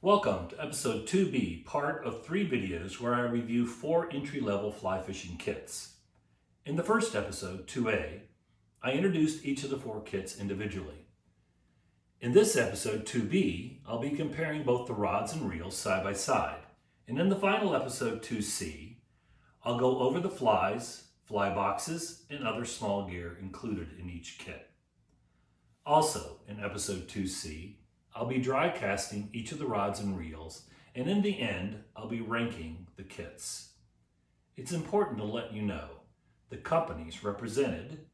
Welcome to episode 2B, part of 3 videos where I review 4 entry-level fly fishing kits. In the first episode, 2A, I introduced each of the 4 kits individually. In this episode, 2B, I'll be comparing both the rods and reels side by side. And in the final episode, 2C, I'll go over the flies, fly boxes, and other small gear included in each kit. Also, in episode 2C, I'll be dry casting each of the rods and reels, and in the end, I'll be ranking the kits. It's important to let you know the companies represented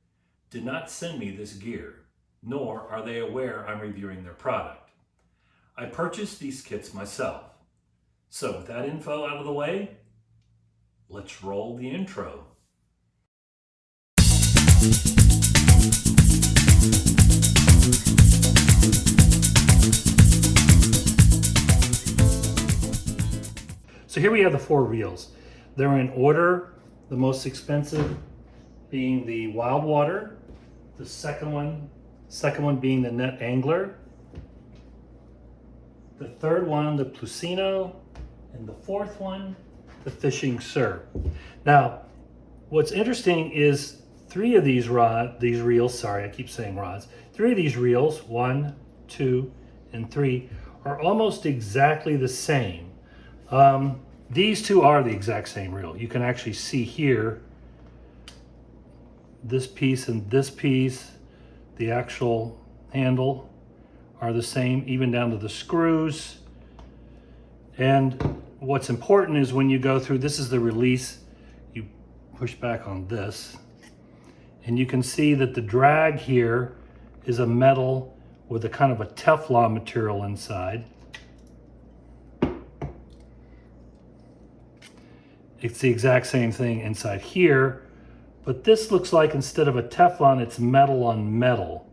did not send me this gear, nor are they aware I'm reviewing their product. I purchased these kits myself. So with that info out of the way, let's roll the intro. So here we have the 4 reels. They're in order, the most expensive being the Wild Water, the second one being the NetAngler, the third one, the Plusinno, and the fourth one, the FishingSir. Now, what's interesting is 3 of these reels, 3 of these reels, 1, 2, and 3, are almost exactly the same. These 2 are the exact same reel. You can actually see here, this piece and this piece, the actual handle are the same, even down to the screws. And what's important is when you go through, this is the release, you push back on this, and you can see that the drag here is a metal with a kind of a Teflon material inside. It's the exact same thing inside here, but this looks like instead of a Teflon, it's metal on metal.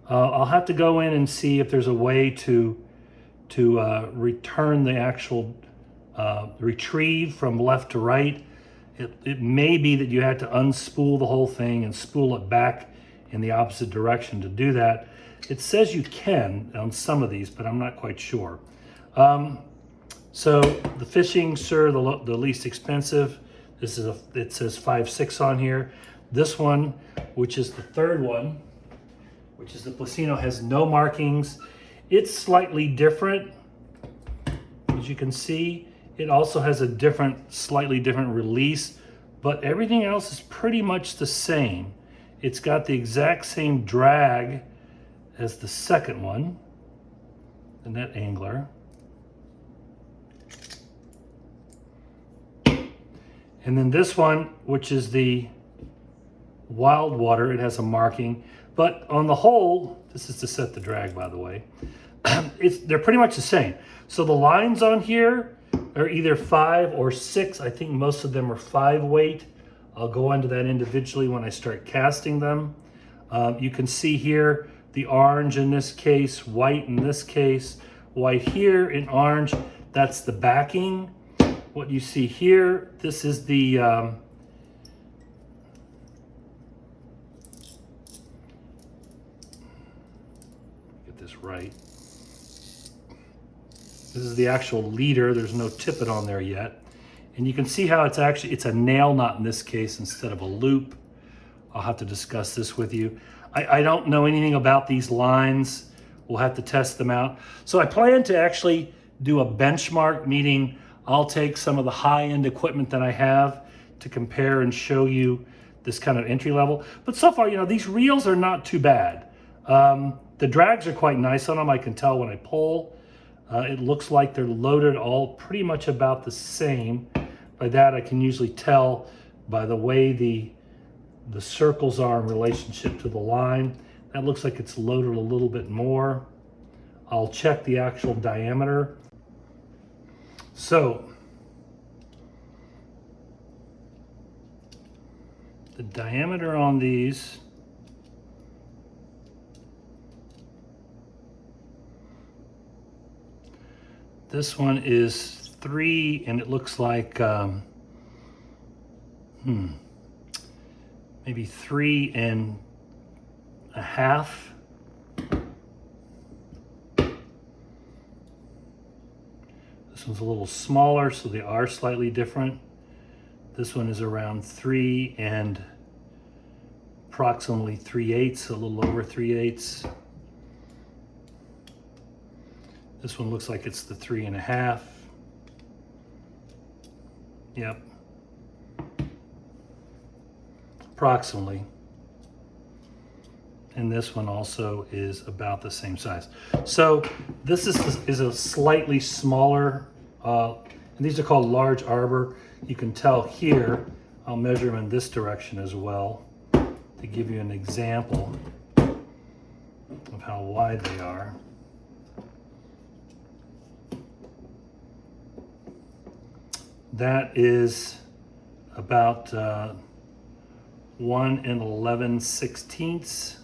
I'll have to go in and see if there's a way to return the actual retrieve from left to right. It may be that you had to unspool the whole thing and spool it back in the opposite direction to do that. It says you can on some of these, but I'm not quite sure. So the FishingSir, the least expensive, it says 5.6 on here. This one, which is the third one, which is the Plusinno, has no markings. It's slightly different, as you can see. It also has a slightly different release, but everything else is pretty much the same. It's got the exact same drag as the second one, the NetAngler. And then this one, which is the Wild Water, it has a marking. But on the whole, this is to set the drag, by the way, they're pretty much the same. So the lines on here are either 5 or 6. I think most of them are 5 weight. I'll go into that individually when I start casting them. You can see here the orange in this case, white in this case, white here in orange. That's the backing. What you see here, this is the get this right. This is the actual leader. There's no tippet on there yet. And you can see how it's a nail knot in this case instead of a loop. I'll have to discuss this with you. I don't know anything about these lines. We'll have to test them out. So I plan to actually do a benchmark, meaning I'll take some of the high-end equipment that I have to compare and show you this kind of entry level. But so far, these reels are not too bad. The drags are quite nice on them. I can tell when I pull. It looks like they're loaded all pretty much about the same. By that, I can usually tell by the way the circles are in relationship to the line. That looks like it's loaded a little bit more. I'll check the actual diameter. So, the diameter on these this one is 3, and it looks like maybe 3.5. This one's a little smaller, so they are slightly different. This one is around 3 and approximately 3/8, a little over 3/8. This one looks like it's the 3.5. Yep. Approximately. And this one also is about the same size. So this is a slightly smaller, and these are called large arbor. You can tell here, I'll measure them in this direction as well to give you an example of how wide they are. That is about 1 11/16.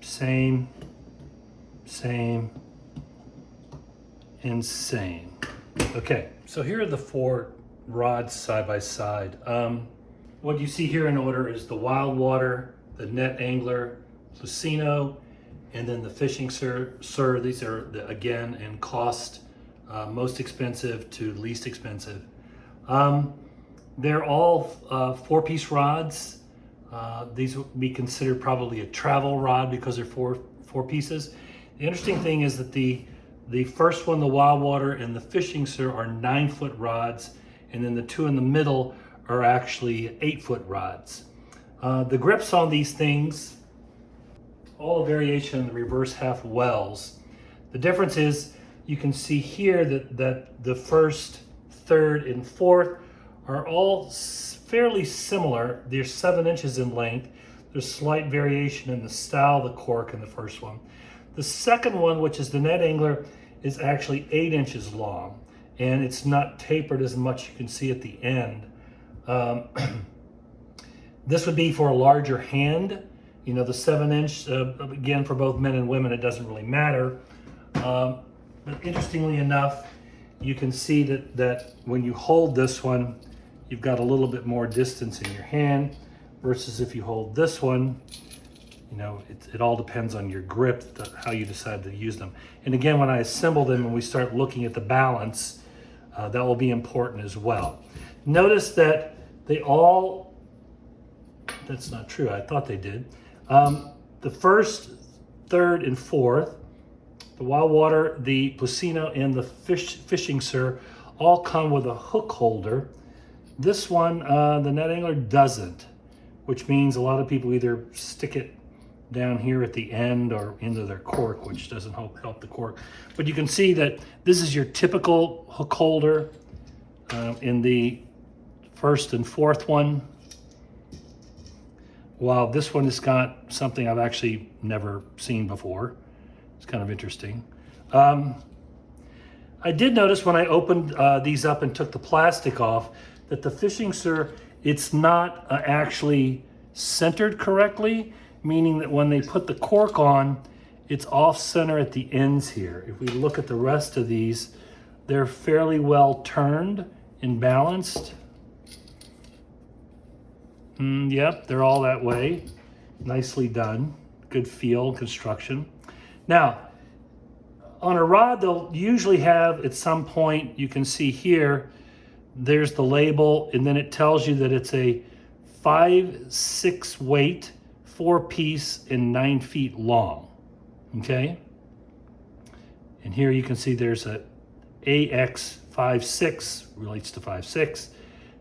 Same, and same. Okay, so here are the 4 rods side by side. What you see here in order is the Wild Water, the NetAngler, Plusinno, and then the FishingSir. These are, again, in cost, most expensive to least expensive. They're all 4-piece rods. These would be considered probably a travel rod because they're four pieces. The interesting thing is that the first one, the Wild Water, and the FishingSir are 9-foot rods, and then the 2 in the middle are actually 8-foot rods. The grips on these things, all variation in the reverse half wells. The difference is you can see here that the first, third, and fourth are all fairly similar. They're 7 inches in length. There's slight variation in the style of the cork in the first one. The second one, which is the NetAngler, is actually 8 inches long, and it's not tapered as much. You can see at the end. This would be for a larger hand. You know, the 7-inch, again, for both men and women, it doesn't really matter. But interestingly enough, you can see that when you hold this one, you've got a little bit more distance in your hand versus if you hold this one, you know, it all depends on your grip, how you decide to use them. And again, when I assemble them and we start looking at the balance, that will be important as well. Notice that they all, that's not true, I thought they did. The first, third, and fourth, the Wild Water, the Plusinno, and the FishingSir all come with a hook holder. This one, the NetAngler doesn't, which means a lot of people either stick it down here at the end or into their cork, which doesn't help the cork. But you can see that this is your typical hook holder in the first and fourth one, while this one has got something I've actually never seen before. It's kind of interesting. I did notice when I opened these up and took the plastic off that the FishingSir, it's not actually centered correctly, meaning that when they put the cork on, it's off center at the ends here. If we look at the rest of these, they're fairly well turned and balanced. Yep, they're all that way. Nicely done. Good feel, construction. Now, on a rod, they'll usually have at some point, you can see here, there's the label, and then it tells you that it's a 5/6 weight, 4-piece, and 9 feet long. Okay? And here you can see there's a AX56 relates to 5/6,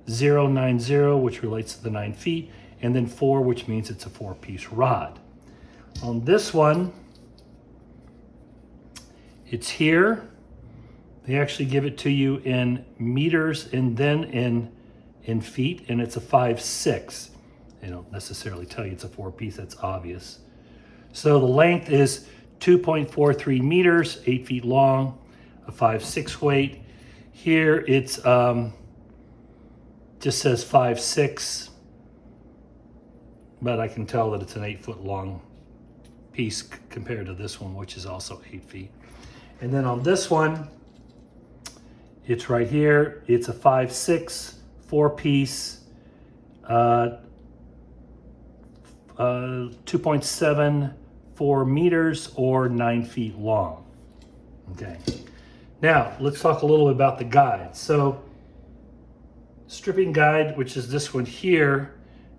090, which relates to the 9 feet, and then 4, which means it's a 4-piece rod. On this one, it's here. They actually give it to you in meters and then in feet, and it's a 5/6. They don't necessarily tell you it's a 4-piece, that's obvious. So the length is 2.43 meters, 8 feet long, a 5/6 weight. Here it's just says 5/6, but I can tell that it's an 8-foot long piece compared to this one, which is also 8 feet. And then on this one, it's right here. It's a 5/6, 4-piece, 2.74 meters or 9 feet long. Okay. Now, let's talk a little bit about the guide. So, stripping guide, which is this one here,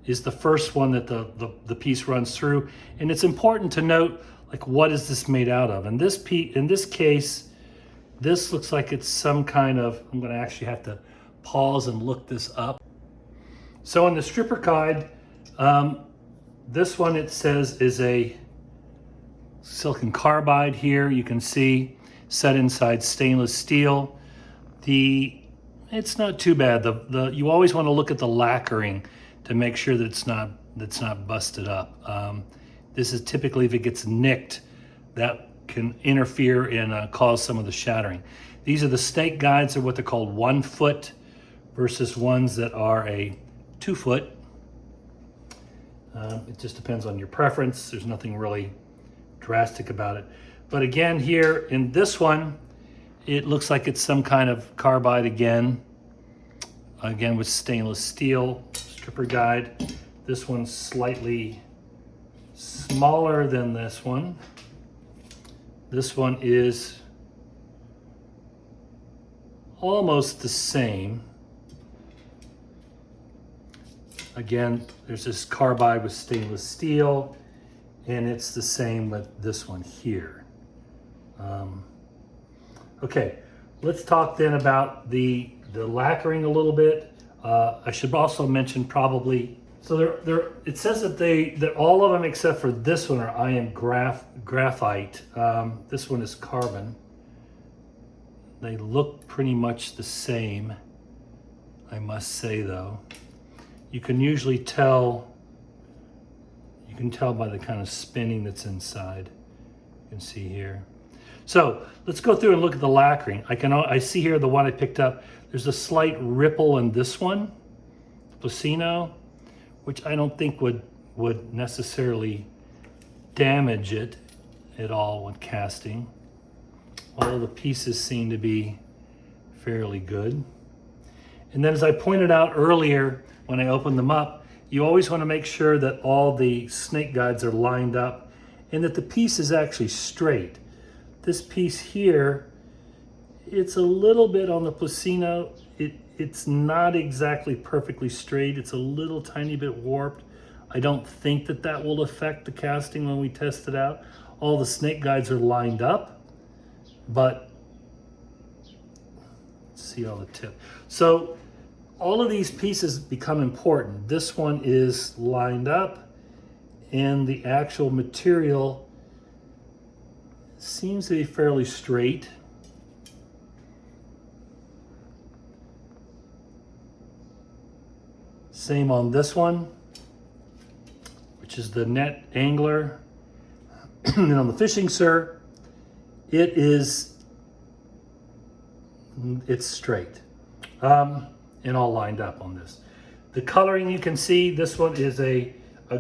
is the first one that the piece runs through. And it's important to note, like, what is this made out of? And in this case, this looks like it's some kind of, I'm gonna actually have to pause and look this up. So in the stripper guide, this one it says is a silicon carbide here. You can see set inside stainless steel. It's not too bad. You always want to look at the lacquering to make sure that it's not busted up. This is typically, if it gets nicked, that can interfere and cause some of the shattering. These are the snake guides, are what they're called 1 foot versus ones that are a 2 foot. It just depends on your preference. There's nothing really drastic about it. But again, here in this one, it looks like it's some kind of carbide again with stainless steel stripper guide. This one's slightly smaller than this one. This one is almost the same. Again, there's this carbide with stainless steel, and it's the same with this one here. Okay, let's talk then about the lacquering a little bit. I should also mention probably, so it says that all of them except for this one are iron graphite. This one is carbon. They look pretty much the same, I must say though. You can usually tell, by the kind of spinning that's inside. You can see here. So let's go through and look at the lacquering. I see here the one I picked up. There's a slight ripple in this one, Plusinno, which I don't think would necessarily damage it at all when casting. All the pieces seem to be fairly good. And then, as I pointed out earlier when I opened them up, you always want to make sure that all the snake guides are lined up and that the piece is actually straight. This piece here, it's a little bit on the Plusinno. It's not exactly perfectly straight. It's a little tiny bit warped. I don't think that will affect the casting when we test it out. All the snake guides are lined up, but let's see all the tip. So all of these pieces become important. This one is lined up, and the actual material seems to be fairly straight. Same on this one, which is the NetAngler. And on the FishingSir, it's straight. And all lined up on this. The coloring, you can see, this one is a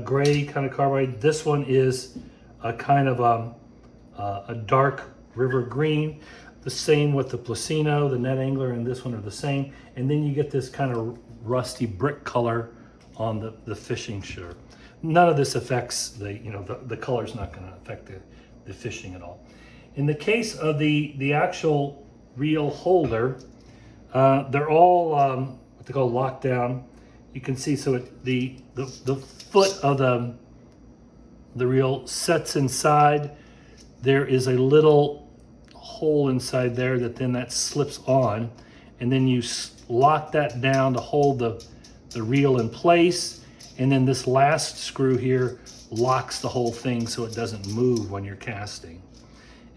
gray kind of carbide. This one is a kind of a dark river green. The same with the Plusinno, the NetAngler, and this one are the same. And then you get this kind of rusty brick color on the FishingSir. None of this affects the color's not going to affect the fishing at all. In the case of the actual reel holder, they're all what they call locked down. You can see, so the foot of the reel sets inside. There is a little hole inside there that slips on, and then you lock that down to hold the reel in place. And then this last screw here locks the whole thing so it doesn't move when you're casting.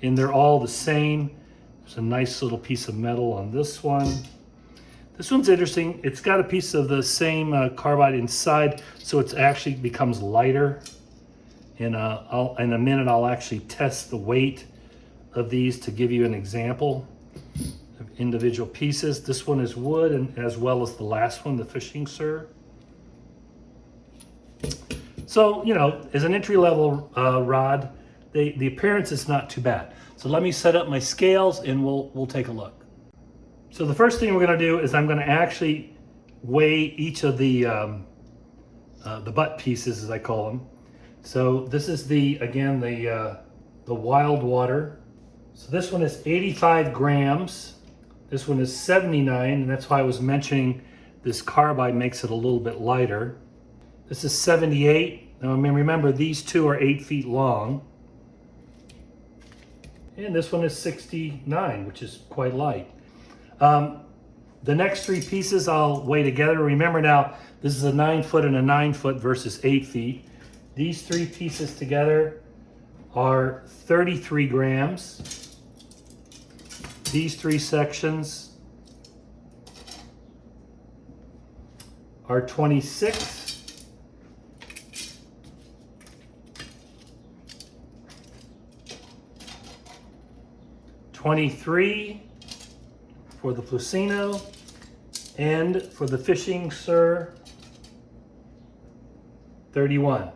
And they're all the same. There's a nice little piece of metal on this one. This one's interesting. It's got a piece of the same carbide inside, so it actually becomes lighter. And in a minute, I'll actually test the weight of these to give you an example of individual pieces. This one is wood, and as well as the last one, the FishingSir. So, as an entry-level rod, the appearance is not too bad. So let me set up my scales and we'll take a look. So the first thing we're going to do is I'm going to actually weigh each of the butt pieces, as I call them. So this is the wild water. So this one is 85 grams. This one is 79, and that's why I was mentioning this carbide makes it a little bit lighter. This is 78. Now, I mean, remember, these two are 8 feet long. And this one is 69, which is quite light. The next three pieces I'll weigh together. Remember now, this is a 9 foot and a 9 foot versus 8 feet. These three pieces together are 33 grams. These three sections are 26. $23 for the Plusinno, and for the FishingSir, $31.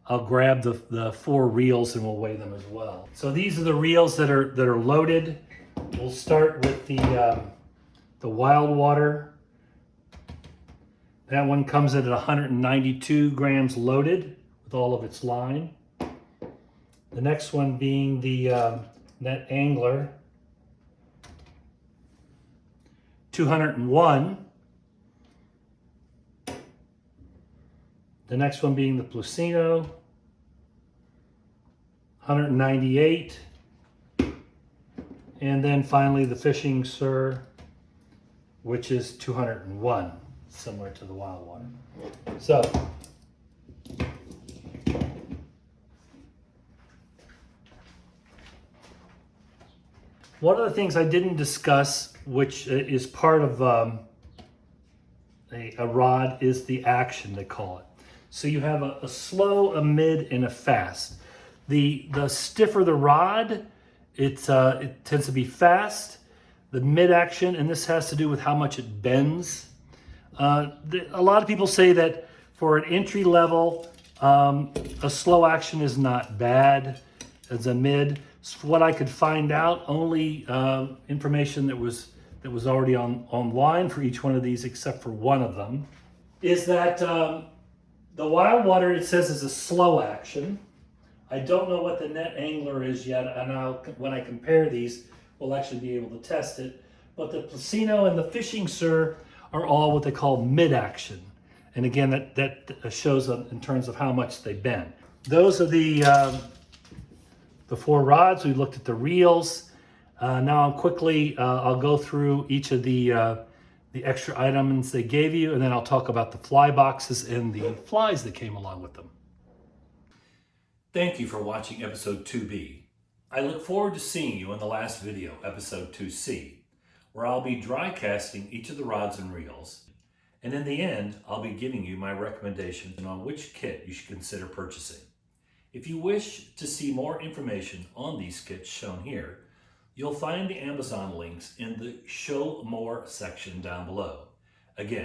I'll grab the 4 reels and we'll weigh them as well. So these are the reels that are loaded. We'll start with the wild water. That one comes in at 192 grams loaded with all of its line. The next one being the NetAngler, 201. The next one being the Plusinno, 198. And then finally the FishingSir, which is 201, similar to the wild water. So, one of the things I didn't discuss, which is part of a rod, is the action, they call it. So you have a slow, a mid, and a fast. The stiffer the rod, it tends to be fast. The mid action, and this has to do with how much it bends. A lot of people say that for an entry level, a slow action is not bad as a mid. So what I could find out, only information that was already online for each one of these, except for one of them, is that the wild water, it says, is a slow action. I don't know what the NetAngler is yet, and when I compare these, we'll actually be able to test it. But the Plusinno and the FishingSir are all what they call mid-action. And again, that shows in terms of how much they bend. Those are the 4 rods. We looked at the reels. Now I'll go through each of the extra items they gave you, and then I'll talk about the fly boxes and the flies that came along with them. Thank you for watching episode 2B. I look forward to seeing you in the last video, episode 2C, where I'll be dry casting each of the rods and reels. And in the end, I'll be giving you my recommendation on which kit you should consider purchasing. If you wish to see more information on these kits shown here, you'll find the Amazon links in the Show More section down below. Again,